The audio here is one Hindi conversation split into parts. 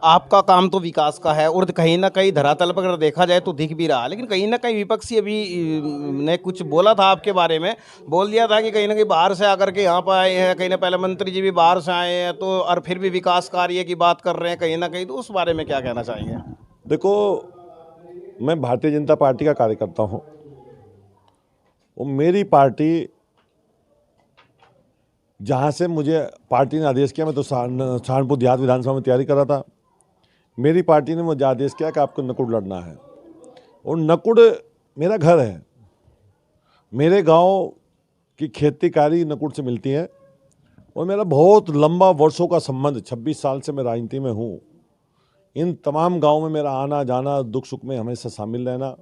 आपका काम तो विकास का है और कहीं ना कहीं धरातल पर अगर देखा जाए तो दिख भी रहा है, लेकिन कहीं ना कहीं विपक्षी अभी ने कुछ बोला था आपके बारे में। बोल दिया था कि कहीं ना कहीं बाहर से आकर के यहाँ पर आए हैं, कहीं ना पहले मंत्री जी भी बाहर से आए हैं, तो और फिर भी विकास कार्य की बात कर रहे हैं कहीं ना कहीं, तो उस बारे में क्या कहना चाहेंगे? देखो, मैं भारतीय जनता पार्टी का कार्यकर्ता हूँ और मेरी पार्टी जहाँ से मुझे पार्टी ने आदेश किया, मैं तो सहारनपुर देहात विधानसभा में तैयारी कर रहा था। मेरी पार्टी ने मुझे आदेश किया कि आपको नकुड़ लड़ना है और नकुड़ मेरा घर है। मेरे गांव की खेती नकुड़ से मिलती है और मेरा बहुत लंबा वर्षों का संबंध, 26 साल से मैं राजनीति में हूँ। इन तमाम गाँव में मेरा आना जाना, दुख सुख में हमेशा शामिल रहना।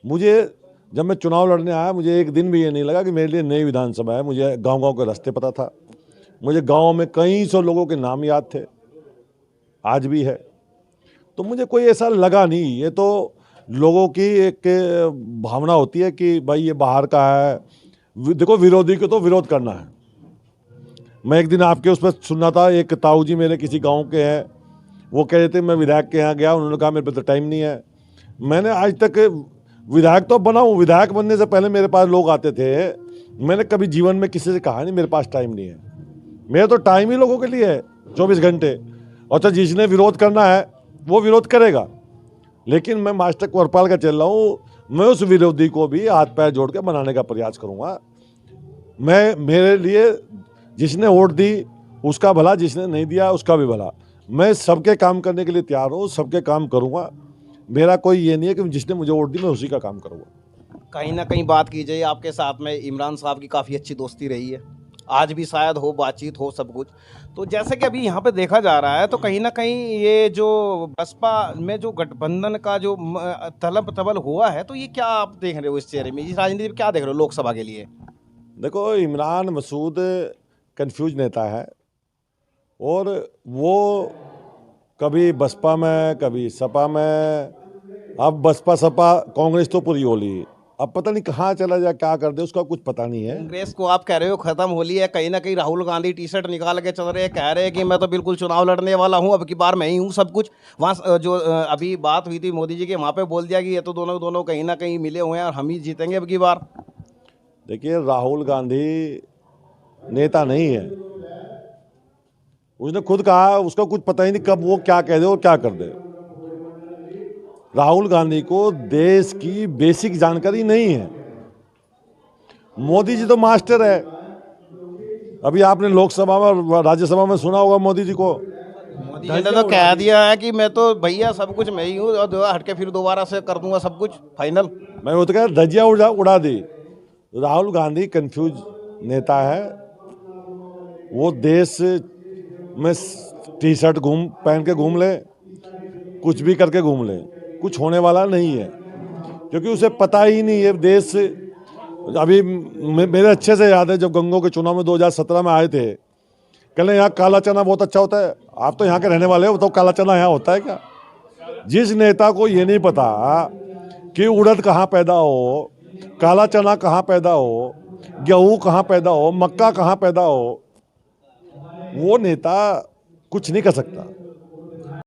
मुझे जब मैं चुनाव लड़ने आया, मुझे एक दिन भी ये नहीं लगा कि मेरे लिए नई विधानसभा है। मुझे गांव-गांव के रास्ते पता था, मुझे गांव में कई सौ लोगों के नाम याद थे, आज भी है। तो मुझे कोई ऐसा लगा नहीं। ये तो लोगों की एक भावना होती है कि भाई ये बाहर का है। देखो, विरोधी को तो विरोध करना है। मैं एक दिन आपके उस पर सुनना था, एक ताऊ जी मेरे किसी गाँव के हैं, वो कह रहे थे मैं विधायक के यहाँ गया, उन्होंने कहा मेरे पे तो टाइम नहीं है। मैंने आज तक विधायक तो बना हूँ, विधायक बनने से पहले मेरे पास लोग आते थे। मैंने कभी जीवन में किसी से कहा नहीं मेरे पास टाइम नहीं है। मेरा तो टाइम ही लोगों के लिए है, 24 घंटे। और तो जिसने विरोध करना है वो विरोध करेगा, लेकिन मैं मास्टर कोरपाल का चल रहा हूँ। मैं उस विरोधी को भी हाथ पैर जोड़ के बनाने का प्रयास करूँगा। मेरे लिए जिसने वोट दी उसका भला, जिसने नहीं दिया उसका भी भला। मैं सबके काम करने के लिए तैयार हूँ, सबके काम करूँगा। मेरा कोई ये नहीं है कि जिसने मुझे वोट दी मैं उसी का काम करूँगा। कहीं ना कहीं बात की जाए, आपके साथ में इमरान साहब की काफ़ी अच्छी दोस्ती रही है, आज भी शायद हो, बातचीत हो, सब कुछ। तो जैसे कि अभी यहाँ पे देखा जा रहा है, तो कहीं ना कहीं ये जो बसपा में जो गठबंधन का जो तलब तबल हुआ है, तो ये क्या आप देख रहे हो इस चेहरे में, इस राजनीति में क्या देख रहे हो लोकसभा के लिए? देखो, इमरान मसूद कंफ्यूज नेता है और वो कभी बसपा में, कभी सपा में। अब बसपा सपा कांग्रेस तो पूरी हो ली, अब पता नहीं कहाँ चला जाए, क्या कर दे, उसका कुछ पता नहीं है। कांग्रेस को आप कह रहे हो खत्म हो ली है, कहीं ना कहीं राहुल गांधी टी शर्ट निकाल के चल रहे हैं, कह रहे हैं कि मैं तो बिल्कुल चुनाव लड़ने वाला हूं, अब की बार मैं ही हूं सब कुछ। वहाँ जो अभी बात हुई थी मोदी जी के, वहाँ पे बोल दिया कि ये तो दोनों दोनों कहीं ना कहीं मिले हुए हैं और हम ही जीतेंगे अब की बार। देखिए, राहुल गांधी नेता नहीं है। उसने खुद कहा उसका कुछ पता ही नहीं कब वो क्या कह दे और क्या कर दे। राहुल गांधी को देश की बेसिक जानकारी नहीं है। मोदी जी तो मास्टर है। अभी आपने लोकसभा में, राज्यसभा में सुना होगा मोदी जी को। मोदी जी ने तो कह दिया है कि मैं तो भैया सब कुछ मैं ही हूँ और हट के फिर दोबारा से कर दूंगा सब कुछ फाइनल। मैं वो तो कह धज्जियां उड़ा दी। राहुल गांधी कंफ्यूज नेता है। वो देश में टी शर्ट पहन के घूम ले, कुछ भी करके घूम ले, कुछ होने वाला नहीं है, क्योंकि उसे पता ही नहीं है देश। अभी मेरे अच्छे से याद है जब गंगों के चुनाव में 2017 में आए थे, कहले यहाँ काला चना बहुत अच्छा होता है। आप तो यहाँ के रहने वाले हो, तो काला चना यहाँ होता है क्या? जिस नेता को ये नहीं पता कि उड़द कहाँ पैदा हो, काला चना कहाँ पैदा हो, गेहूँ कहाँ पैदा हो, मक्का कहाँ पैदा हो, वो नेता कुछ नहीं कर सकता।